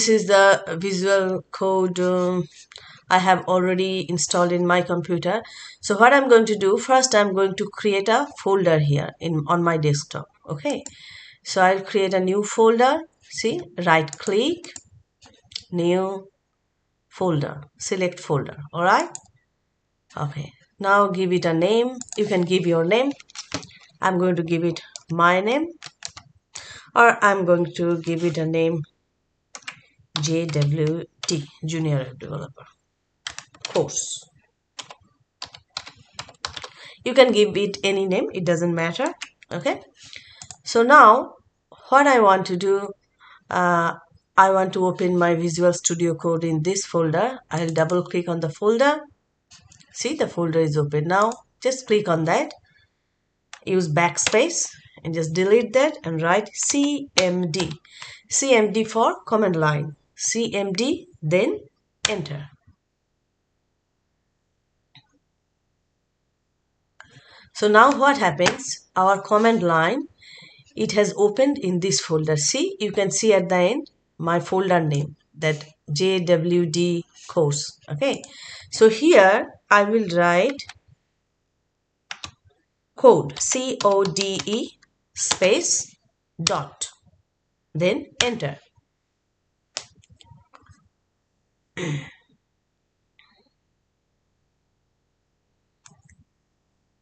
This is the visual code I have already installed in my computer. So what I'm going to do, first I'm going to create a folder here on my desktop. Okay, so I'll create a new folder. See, right click, new folder, select folder. All right. Okay, now give it a name. You can give your name. I'm going to give it my name, or I'm going to give it a name JWT, Junior Web Developer course. You can give it any name, it doesn't matter. Okay, so now what I want to do, I want to open my Visual Studio Code in this folder. I'll double click on the folder. See, the folder is open now. Just click on that, use backspace and just delete that and write CMD. CMD for command line. CMD, then enter. So now what happens, our command line, it has opened in this folder. See, you can see at the end my folder name, that JWD course. Okay, so here I will write code, CODE space dot, then enter.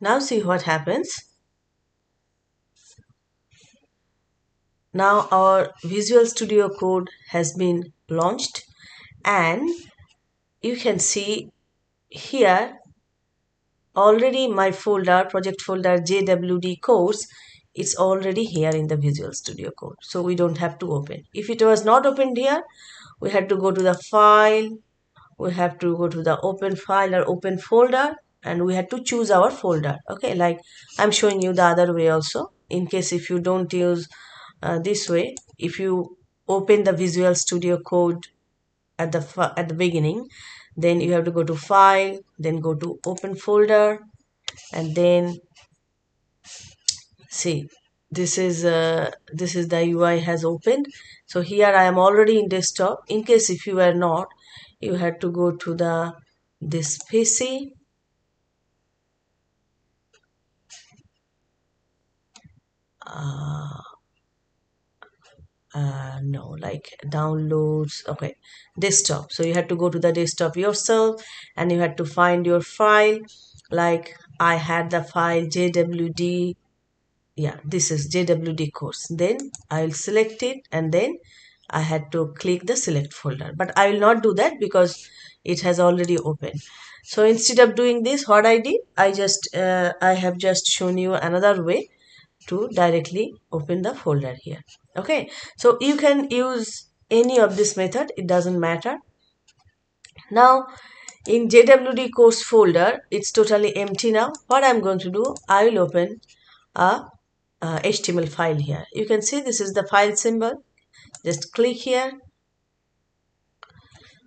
Now see what happens. Now our Visual Studio Code has been launched, and you can see here already my folder, project folder JWD course, it's already here in the Visual Studio Code. So we don't have to open. If it was not opened here, we had to go to the file, we have to go to the open file or open folder, and we had to choose our folder. Okay, like I'm showing you the other way also, in case if you don't use this way. If you open the Visual Studio Code at the beginning, then you have to go to file, then go to open folder, and then see, this is the UI has opened. So here I am already in desktop. In case if you were not, you had to go to the this PC, no, like downloads. Okay, desktop. So you had to go to the desktop yourself, and you had to find your file. Like I had the file JWD. Yeah, this is JWD course. Then I will select it, and then I had to click the select folder, but I will not do that because it has already opened. So instead of doing this, what I did, I have just shown you another way to directly open the folder here. Okay, so you can use any of this method, it doesn't matter. Now in JWD course folder, it's totally empty now. What I'm going to do, I will open a HTML file here. You can see this is the file symbol. Just click here.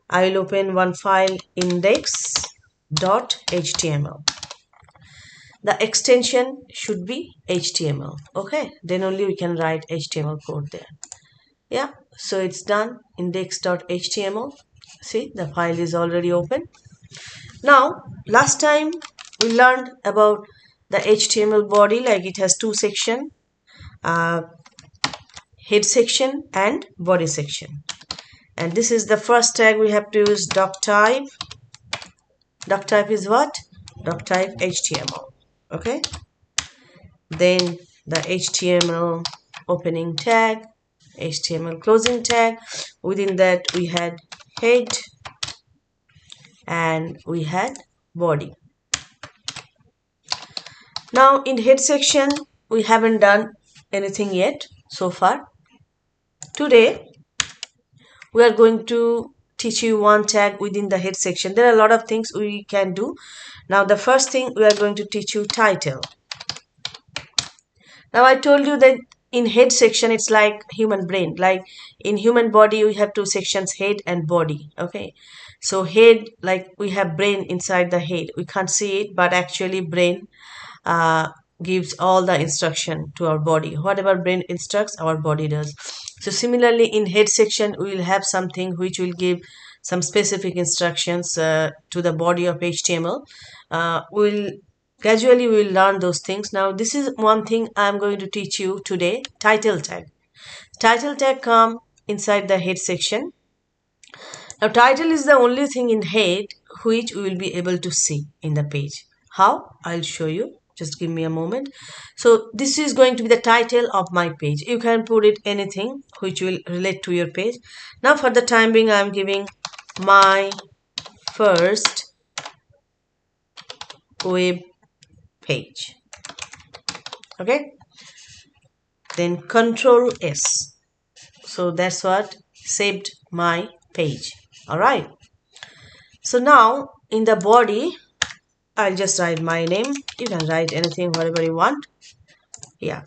I will open one file, index.html. The extension should be HTML. Okay, then only we can write HTML code there. Yeah, so it's done, index.html. See, the file is already open. Now, last time we learned about the HTML body, like it has two sections, head section and body section. And this is the first tag we have to use, doc type. Doc type is what? Doc type HTML. Okay. Then the HTML opening tag, HTML closing tag. Within that we had head and we had body. Now in head section we haven't done anything yet so far. Today we are going to teach you one tag within the head section. There are a lot of things we can do. Now the first thing, we are going to teach you title. Now I told you that in head section it's like human brain. Like in human body we have two sections, head and body. Okay, so head, like we have brain inside the head, we can't see it, but actually brain gives all the instruction to our body. Whatever brain instructs, our body does. So similarly in head section we will have something which will give some specific instructions to the body of HTML. We'll gradually we will learn those things. Now this is one thing I'm going to teach you today: title tag. Title tag come inside the head section. Now title is the only thing in head which we will be able to see in the page. How? I'll show you. Just give me a moment. So this is going to be the title of my page. You can put it anything which will relate to your page. Now for the time being I'm giving my first web page. Okay. Then Control S. So that's what saved my page. Alright. So now in the body I'll just write my name. You can write anything, whatever you want. Yeah.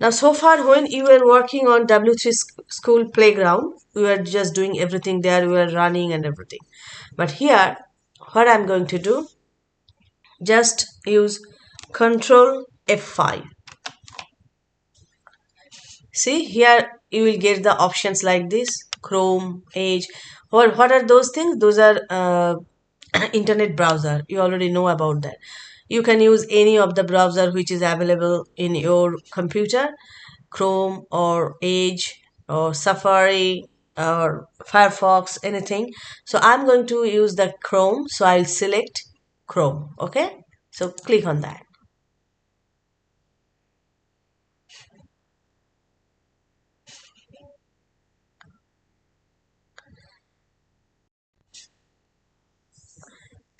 Now, so far, when you were working on W3 school playground, we were just doing everything there. We were running and everything. But here, what I'm going to do, just use Control F5. See, here you will get the options like this: Chrome, Edge. What are those things? Those are internet browser. You already know about that. You can use any of the browser which is available in your computer: Chrome or Edge or Safari or Firefox, anything. So I'm going to use the Chrome, so I'll select Chrome. Okay, so click on that.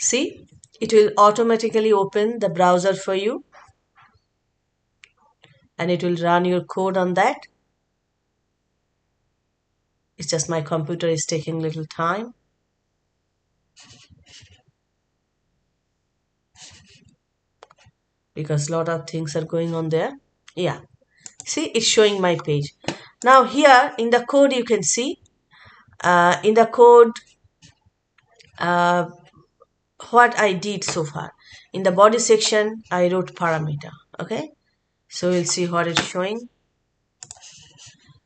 See, it will automatically open the browser for you and it will run your code on that. It's just my computer is taking little time. Because a lot of things are going on there. Yeah, see, it's showing my page. Now here in the code you can see in the code uh, what I did so far. In the body section I wrote parameter. Okay, so we'll see what it's showing.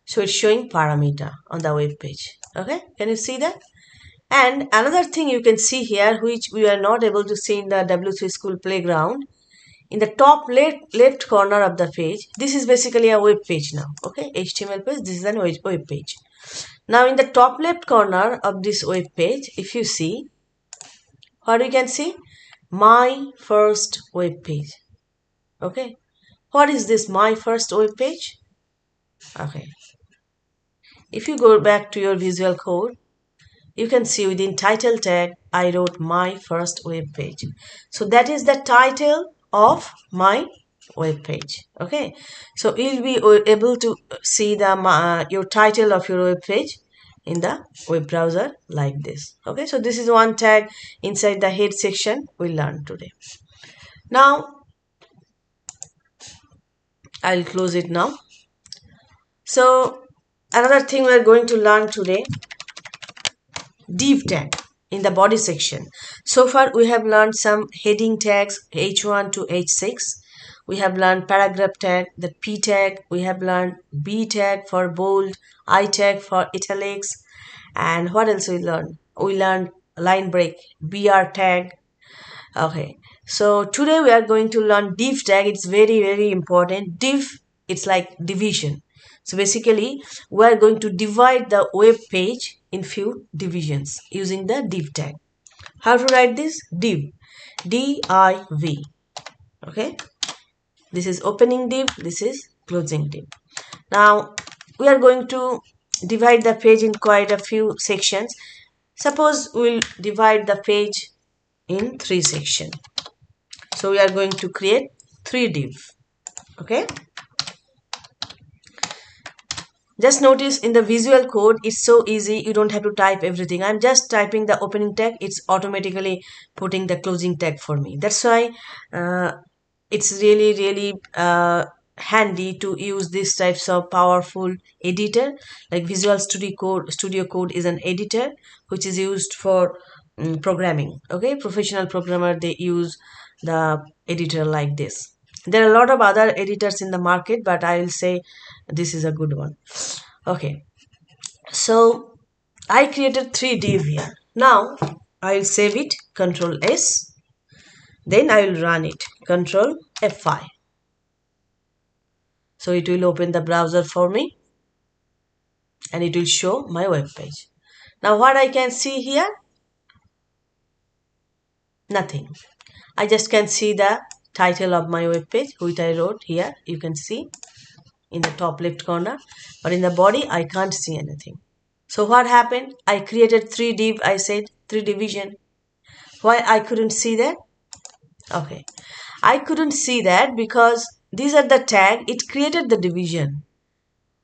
So it's showing parameter on the web page. Okay, can you see that? And another thing you can see here, which we are not able to see in the W3 school playground, in the top left corner of the page, this is basically a web page now. Okay, HTML page, this is a web page. Now in the top left corner of this web page, if you see, what we can see? My first web page. Okay, what is this my first web page? Okay, if you go back to your visual code, you can see within title tag I wrote my first web page. So that is the title of my web page. Okay, so you'll be able to see the your title of your web page in the web browser like this. Okay, so this is one tag inside the head section we learned today. Now I'll close it now. So another thing we're going to learn today, div tag in the body section. So far we have learned some heading tags H1 to H6. We have learned paragraph tag, the P tag. We have learned B tag for bold, I tag for italics. And what else we learned? We learned line break, BR tag. Okay, so today we are going to learn div tag. It's very important. Div, it's like division. So basically we are going to divide the web page in few divisions using the div tag. How to write this? Div, D-I-V. Okay, this is opening div, this is closing div. Now we are going to divide the page in quite a few sections. Suppose we'll divide the page in 3 sections. So we are going to create 3 div. Okay, just notice in the visual code it's so easy, you don't have to type everything. I'm just typing the opening tag, it's automatically putting the closing tag for me. That's why it's really handy to use these types of powerful editor. Like Visual Studio Code is an editor which is used for programming. Okay, professional programmer, they use the editor like this. There are a lot of other editors in the market, but I will say this is a good one. Okay, So I created 3 div here. Now I'll save it, Control S. Then I will run it, Control F5. So it will open the browser for me and it will show my web page. Now what I can see here? Nothing. I just can see the title of my web page which I wrote here. You can see in the top left corner, but in the body I can't see anything. So what happened? I created 3 div, I said 3 division. Why I couldn't see that? Okay, I couldn't see that because these are the tag, it created the division.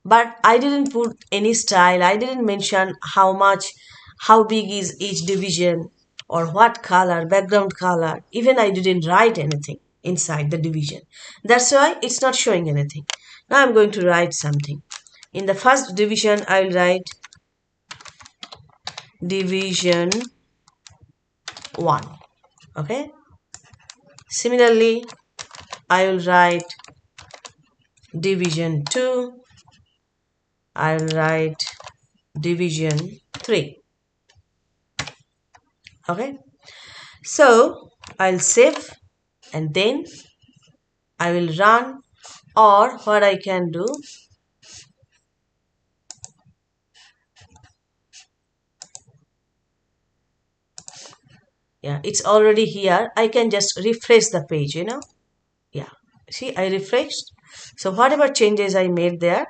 But I didn't put any style, I didn't mention how much, how big is each division or what color, background color. Even I didn't write anything inside the division. That's why it's not showing anything. Now I'm going to write something. In the first division, I'll write division 1. Okay. Similarly, I will write division 2. I'll write division 3. Okay. So I'll save and then I will run, or what I can do, yeah, it's already here. I can just refresh the page, Yeah, see, I refreshed. So whatever changes I made there,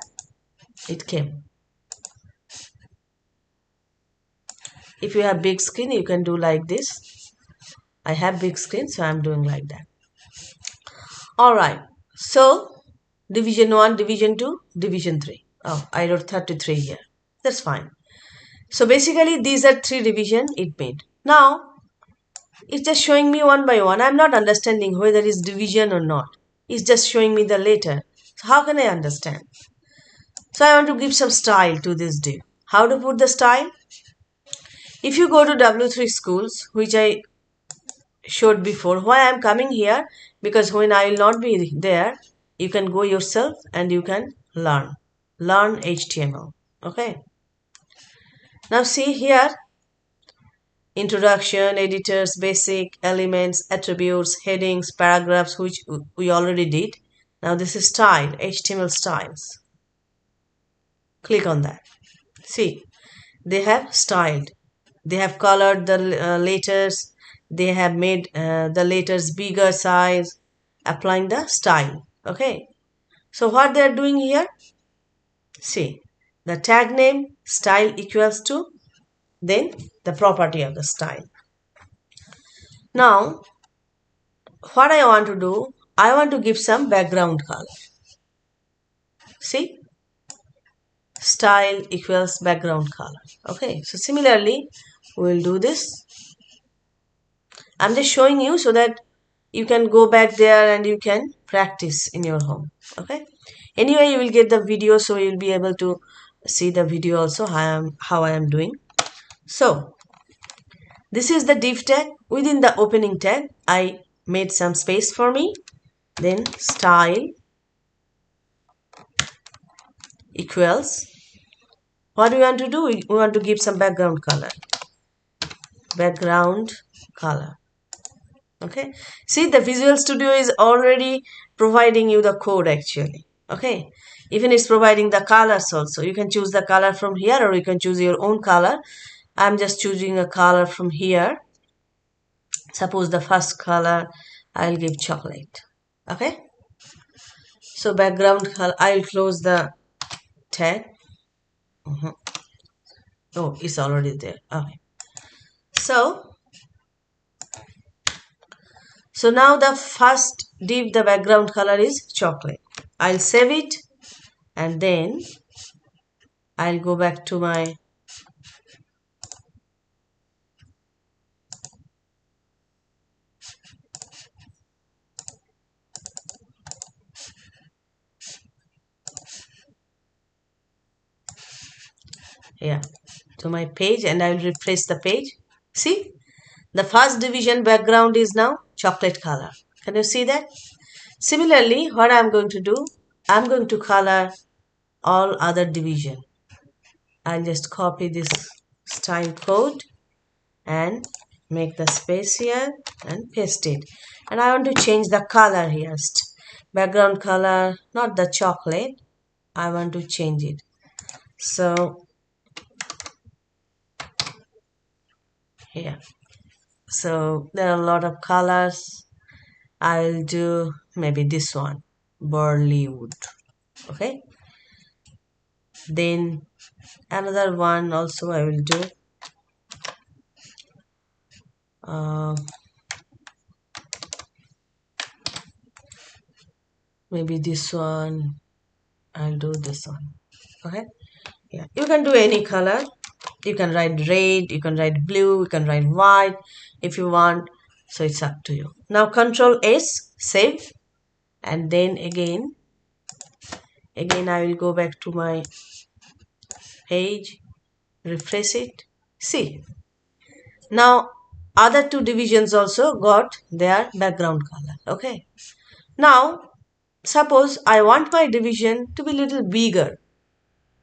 it came. If you have big screen, you can do like this. I have big screen, so I'm doing like that. All right. So division 1, division 2, division 3. Oh, I wrote 33 here. That's fine. So basically these are 3 division it made. Now it's just showing me one by one. I'm not understanding whether it's division or not. It's just showing me the letter. So how can I understand? So I want to give some style to this div. How to put the style? If you go to W3 schools, which I showed before, why I'm coming here? Because when I will not be there, you can go yourself and you can learn. Learn HTML. Okay. Now see here, introduction, editors, basic, elements, attributes, headings, paragraphs, which we already did. Now this is style, HTML styles. Click on that. See, they have styled. They have colored the letters. They have made the letters bigger size, applying the style. Okay. So what they are doing here? See, the tag name style equals to then the property of the style. Now, what I want to do, I want to give some background color. See, style equals background color. Okay, so similarly, we will do this. I'm just showing you so that you can go back there and you can practice in your home. Okay, anyway, you will get the video, so you'll be able to see the video also how I am doing. So this is the div tag. Within the opening tag, I made some space for me. Then style equals, what do we want to do? We want to give some background color. Background color. Okay. See, the Visual Studio is already providing you the code actually. Okay. Even it's providing the colors also. You can choose the color from here or you can choose your own color. I'm just choosing a color from here. Suppose the first color I'll give chocolate. Okay. So background color, I'll close the tag. Oh, it's already there. Okay. So now the first div, the background color is chocolate. I'll save it and then I'll go back to my to my page and I'll refresh the page. See, the first division background is now chocolate color. Can you see that? Similarly, what I'm going to do, I'm going to color all other division. I'll just copy this style code and make the space here and paste it. And I want to change the color here. Background color, not the chocolate. I want to change it. So here. So there are a lot of colors. I'll do maybe this one, Bollywood. Okay. Then another one also I will do. Uh, Maybe this one. I'll do this one. Okay. Yeah. You can do any color. You can write red. You can write blue. You can write white if you want. So it's up to you. Now Control S, save, and then again I will go back to my page, refresh it. See, now other two divisions also got their background color. Okay. Now suppose I want my division to be little bigger.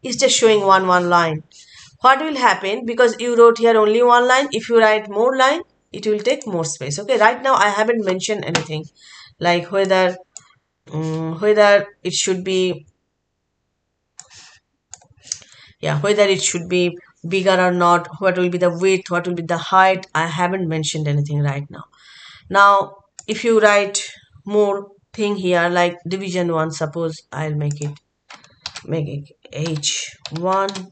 It's just showing one line. What will happen, because you wrote here only one line, if you write more line it will take more space. Okay, right now I haven't mentioned anything like whether it should be, yeah, whether it should be bigger or not, what will be the width, what will be the height. I haven't mentioned anything right now. Now if you write more thing here like division 1, suppose I'll make it H1.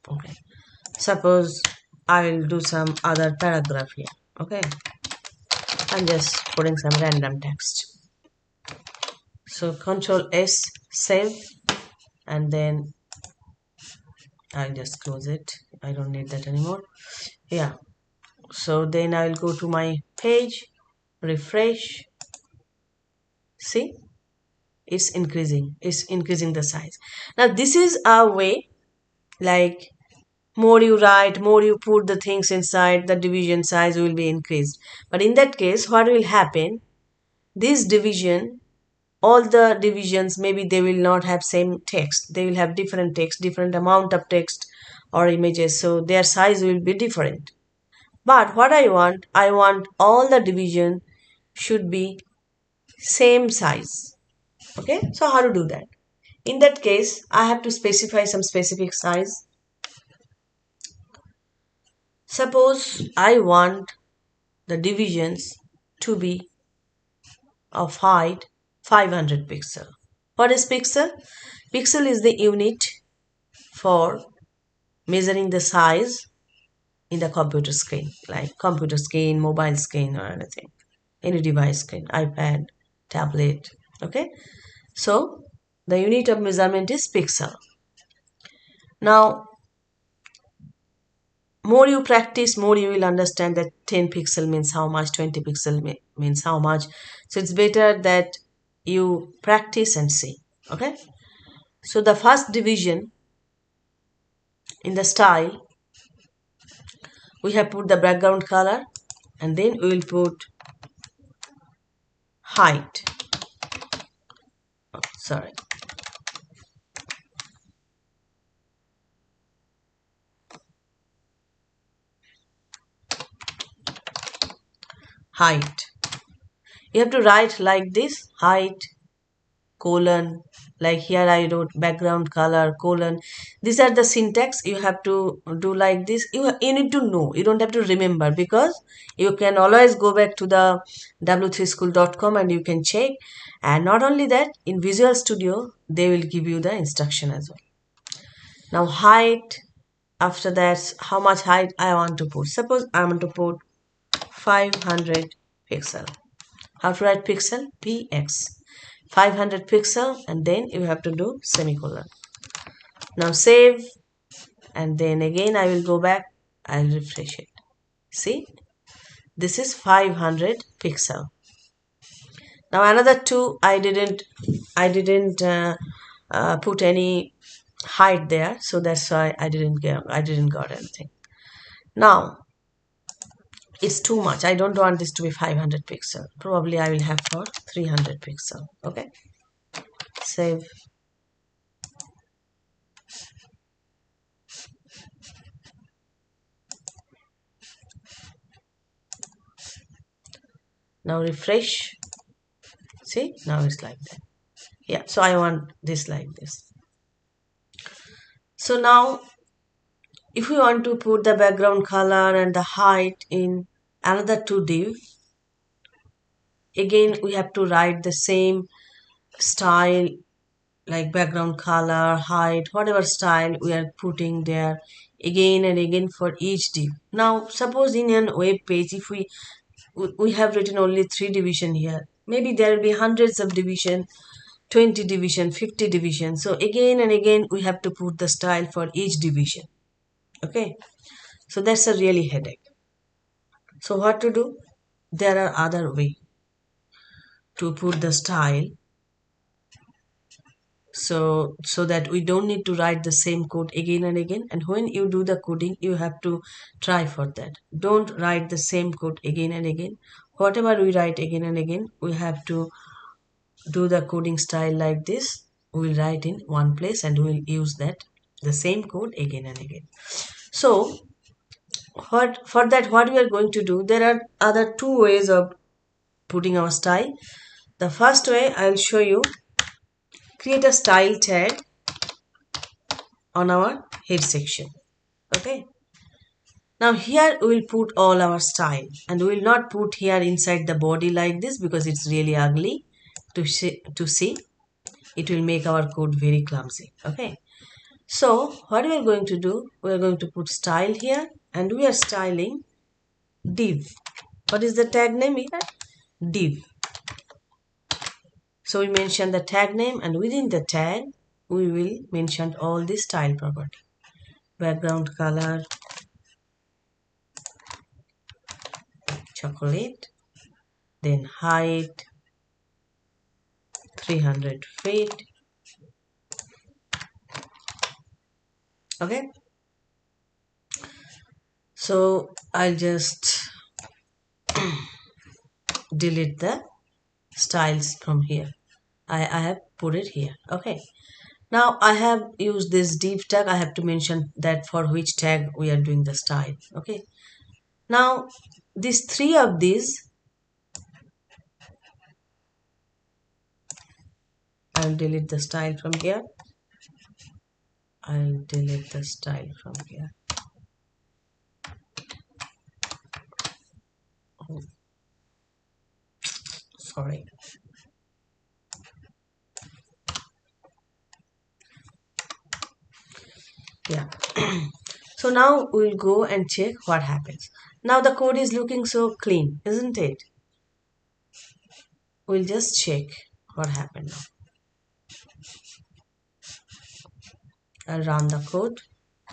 Okay, suppose I will do some other paragraph here. Okay, I'm just putting some random text. So Control S, save, and then I'll just close it. I don't need that anymore. Yeah, so then I'll go to my page, refresh. See, it's increasing the size. Now this is a way, like more you write, more you put the things inside, the division size will be increased. But in that case, what will happen, this division, all the divisions, maybe they will not have same text, they will have different text, different amount of text or images, so their size will be different. But what I want all the division should be same size. Okay, so how to do that? In that case, I have to specify some specific size. Suppose I want the divisions to be of height 500 pixel. What is pixel? Pixel is the unit for measuring the size in the computer screen, like computer screen, mobile screen, or anything, any device screen, iPad, tablet. Okay, so the unit of measurement is pixel. Now more you practice, more you will understand that 10 pixel means how much, 20 pixel means how much. So it's better that you practice and see. Okay, so the first division in the style, we have put the background color, and then we will put height. Oh, sorry. Height. You have to write like this, height, colon, like here I wrote background color, colon. These are the syntax you have to do like this. You need to know, you don't have to remember, because you can always go back to the w3school.com and you can check. And not only that, in Visual Studio they will give you the instruction as well. Now height, after that how much height I want to put. Suppose I want to put 500 pixel. How to write pixel? Px. 500 pixel, and then you have to do semicolon. Now save, and then again I will go back, I'll refresh it. See, this is 500 pixel. Now another two, I didn't put any height there, so that's why I didn't got anything. Now It's too much. I don't want this to be 500 pixel. Probably I will have for 300 pixel. Okay. Save. Now refresh. See, now it's like that. Yeah, so I want this like this. So now if we want to put the background color and the height in another two div, again we have to write the same style, like background color, height, whatever style we are putting there, again and again for each div. Now suppose in a web page, if we have written only 3 division here, maybe there will be hundreds of division, 20 division, 50 division. So again and again we have to put the style for each division. Okay, so that's a really headache. So what to do? There are other way to put the style, so that we don't need to write the same code again and again. And when you do the coding, you have to try for that. Don't write the same code again and again. Whatever we write again and again, we have to do the coding style like this. We'll write in one place and we'll use that the same code again and again. So what we are going to do, there are other two ways of putting our style. The first way I'll show you, create a style tag on our head section. Okay, now here we will put all our style, and we will not put here inside the body like this because it's really ugly to see. It will make our code very clumsy. Okay, so what we are going to do, we are going to put style here, and we are styling div. What is the tag name here? Div. So we mention the tag name, and within the tag we will mention all the style property. Background color, chocolate, then height 300 feet. Okay, so I'll just delete the styles from here. I have put it here. Okay, now I have used this div tag. I have to mention that for which tag we are doing the style. Okay, now these three of these, I'll delete the style from here. I'll delete the style from here. Oh, sorry. Yeah. So now we'll go and check what happens. Now the code is looking so clean, isn't it? We'll just check what happened now. I'll run the code.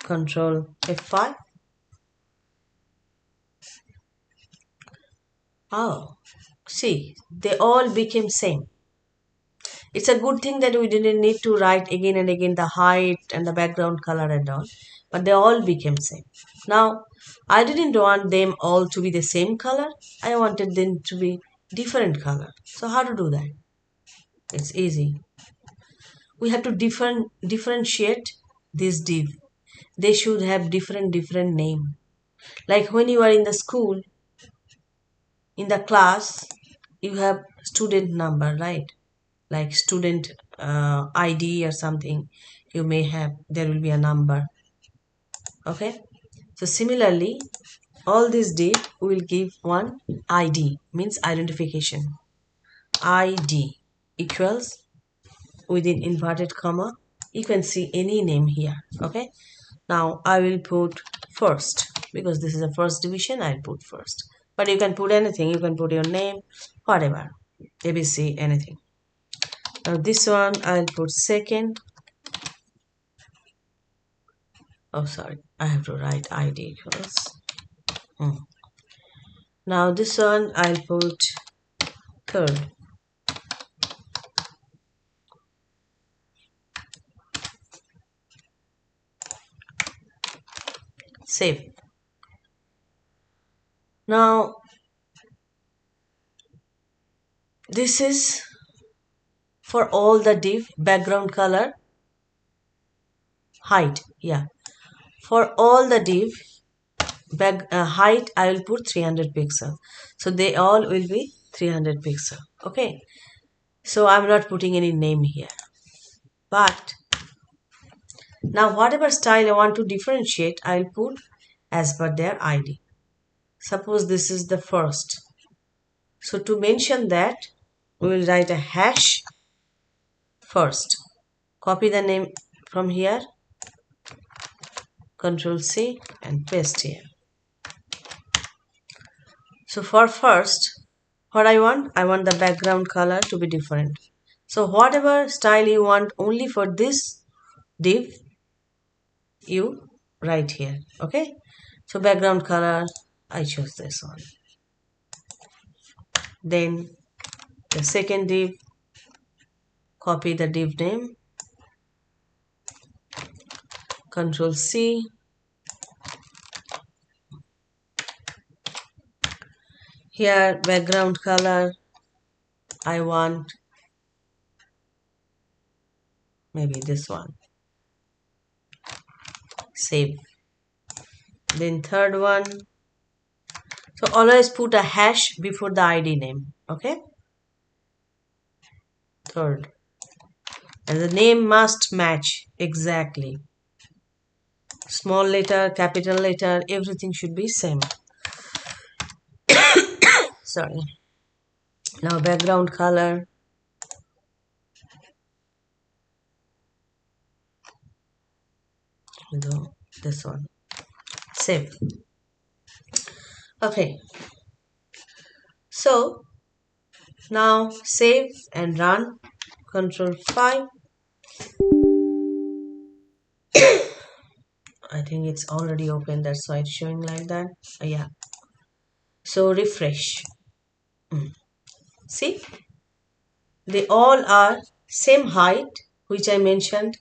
Control F5. Oh, see, they all became same. It's a good thing that we didn't need to write again and again the height and the background color and all, but they all became same. Now, I didn't want them all to be the same color. I wanted them to be different color. So how to do that? It's easy. We have to differentiate this div. They should have different name. Like when you are in the school, in the class, you have student number, right? Like student ID or something, you may have, there will be a number. Okay, so similarly, all this div will give one ID, means identification. ID equals, within inverted comma, you can see any name here. Okay, now I will put first because this is a first division. I'll put first, but you can put anything. You can put your name, whatever, ABC, anything. Now this one I'll put second. Oh, sorry, I have to write ID equals. Now this one I'll put third. Save. Now this is for all the div background color height. Yeah, for all the div height I will put 300 pixel, so they all will be 300 pixel. Okay, so I'm not putting any name here, but now whatever style I want to differentiate I'll put as per their ID. Suppose this is the first, so to mention that we will write a hash first, copy the name from here, Control C and paste here. So for first, what I want the background color to be different. So whatever style you want only for this div, you write here. Okay. So background color, I choose this one. Then the second div, copy the div name, Control C, here background color I want maybe this one, save. Then third one, so always put a hash before the ID name. Okay, third, and the name must match exactly, small letter, capital letter, everything should be same. Sorry. Now background color, this one, save. Okay, so now save and run, Control 5. I think it's already open, that's why it's showing like that. Yeah, so refresh. See, they all are same height, which I mentioned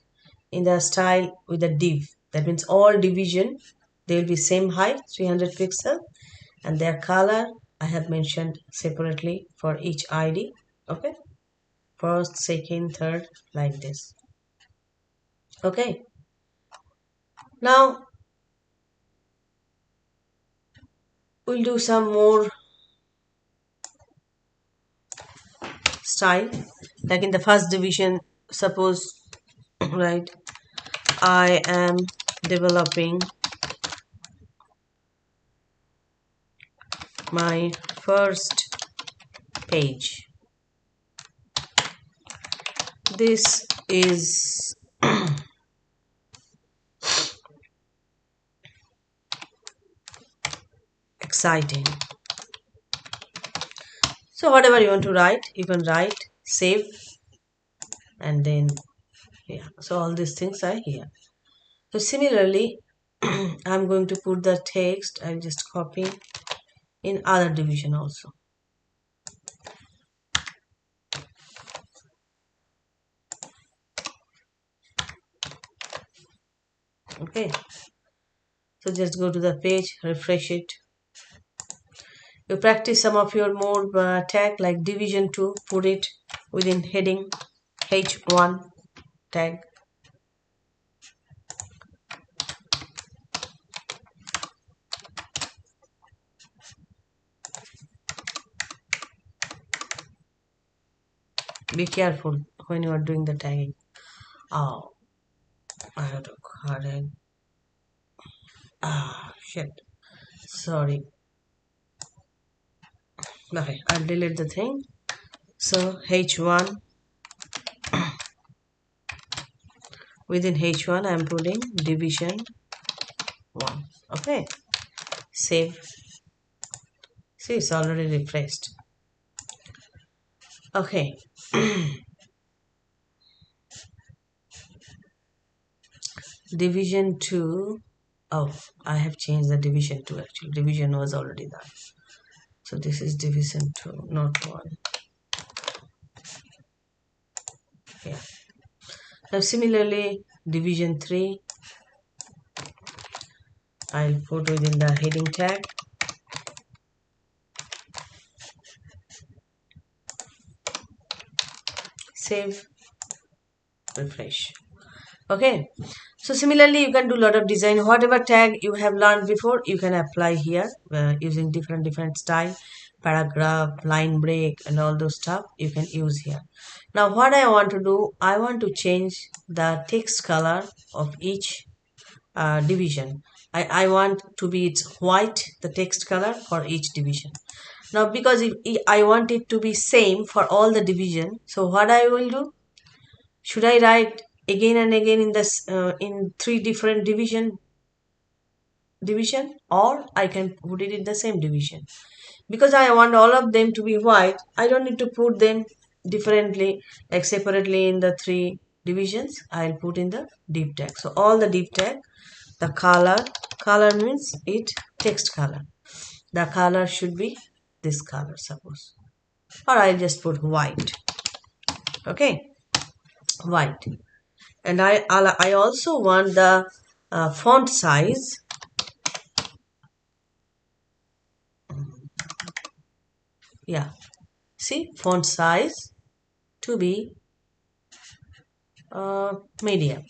in the style with the div. That means all division, they will be same height, 300 pixel, and their color I have mentioned separately for each ID. Okay, first, second, third, like this. Okay, now we'll do some more style, like in the first division. Suppose, right, I am developing my first page. This is exciting. So whatever you want to write, you can write, save, and then yeah, so all these things are here. So similarly, I'm going to put the text, I'll just copy in other division also. Okay, so just go to the page, refresh it. You practice some of your more tag like division 2, put it within heading H1 tag. Be careful when you are doing the tagging. Oh, I have to correct. Shit. Sorry. Okay, I'll delete the thing. So H1, within H1 I'm putting division 1. Okay, save. See, it's already refreshed. Okay. Division 2. Oh, I have changed the division 2 actually. Division was already done. So this is division 2, not 1. Yeah. Now similarly, division 3, I'll put within the heading tag. save, refresh. Okay, so similarly you can do a lot of design. Whatever tag you have learned before, you can apply here using different style, paragraph, line break, and all those stuff you can use here. Now what I want to do, I want to change the text color of each division. I want to be it's white, the text color for each division. Now because if I want it to be same for all the division, so what I will do, should I write again and again in this in three different division, or I can put it in the same division? Because I want all of them to be white, I don't need to put them differently, like separately in the three divisions. I'll put in the div tag. So all the div tag, the color means it text color. The color should be this color, suppose, or I'll just put white. Okay, white. And I also want the font size. Yeah, see, font size to be medium.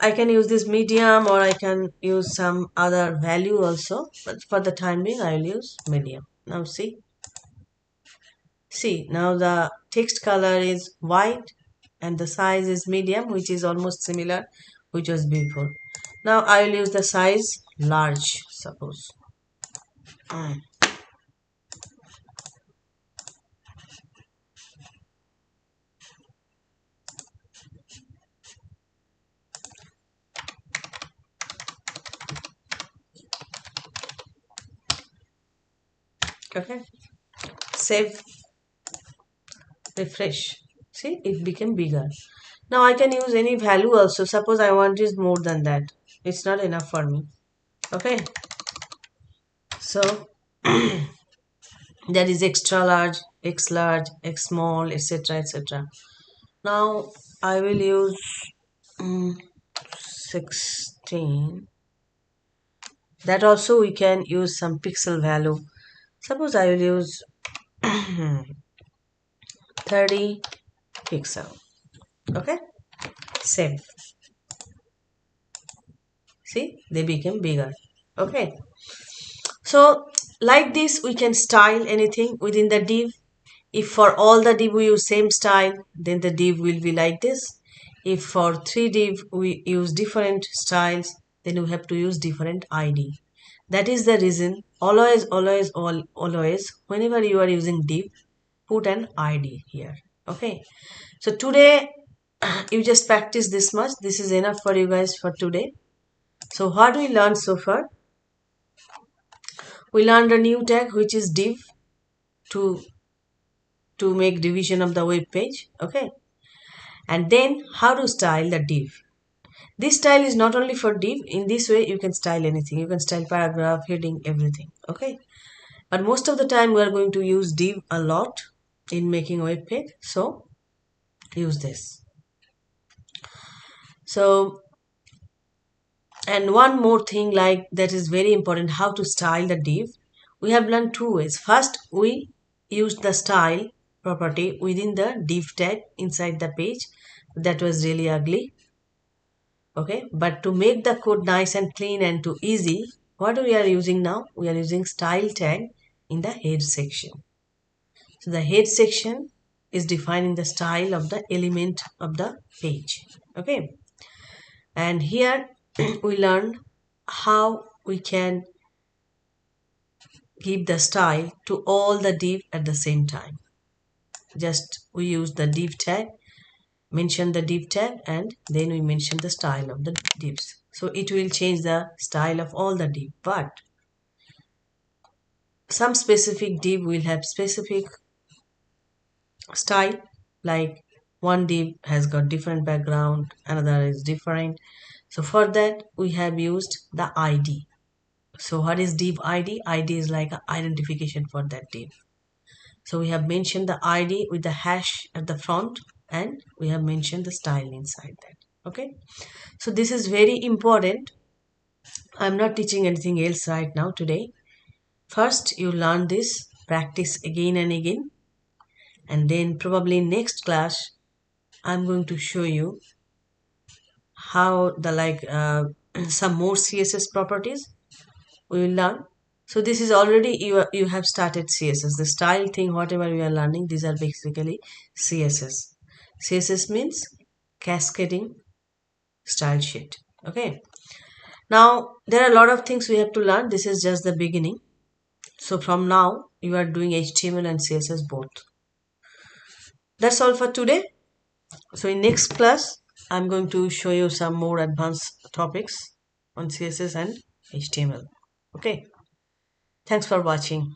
I can use this medium, or I can use some other value also, but for the time being I will use medium. Now see, now the text color is white and the size is medium, which is almost similar which was before. Now I will use the size large, suppose. Okay, save, refresh. See, it became bigger. Now I can use any value also. Suppose I want is more than that, it's not enough for me. Okay, so that is extra large, x small, etc, etc. Now I will use 16. That also we can use some pixel value. Suppose I will use 30 pixel. Okay, save. See, they became bigger. Okay, so like this we can style anything within the div. If for all the div we use same style, then the div will be like this. If for three div we use different styles, then we have to use different ID. That is the reason always whenever you are using div, put an ID here. Okay, so today you just practice this much. This is enough for you guys for today. So what we learned so far? We learned a new tag which is div to make division of the web page. Okay, and then how to style the div. This style is not only for div. In this way you can style anything. You can style paragraph, heading, everything. Okay, but most of the time we are going to use div a lot in making a web page, so use this. So, and one more thing like that is very important, how to style the div. We have learned two ways. First, we used the style property within the div tag inside the page. That was really ugly. Okay, but to make the code nice and clean and too easy, what we are using now? We are using style tag in the head section. So the head section is defining the style of the element of the page. Okay, and here we learned how we can give the style to all the div at the same time. Just we use the div tag, mention the div tag, and then we mention the style of the divs. So it will change the style of all the div, but some specific div will have specific style, like one div has got different background, another is different. So for that we have used the ID. So what is div ID? ID is like an identification for that div. So we have mentioned the ID with the hash at the front, and we have mentioned the style inside that. Okay, so this is very important. I'm not teaching anything else right now today. First you learn this, practice again and again, And then probably next class I'm going to show you how the some more CSS properties we will learn. So this is already you have started CSS. The style thing, whatever we are learning, these are basically CSS. CSS means cascading style sheet. Okay. Now there are a lot of things we have to learn. This is just the beginning. So from now you are doing HTML and CSS both. That's all for today. So in next class I'm going to show you some more advanced topics on CSS and HTML. Okay. Thanks for watching.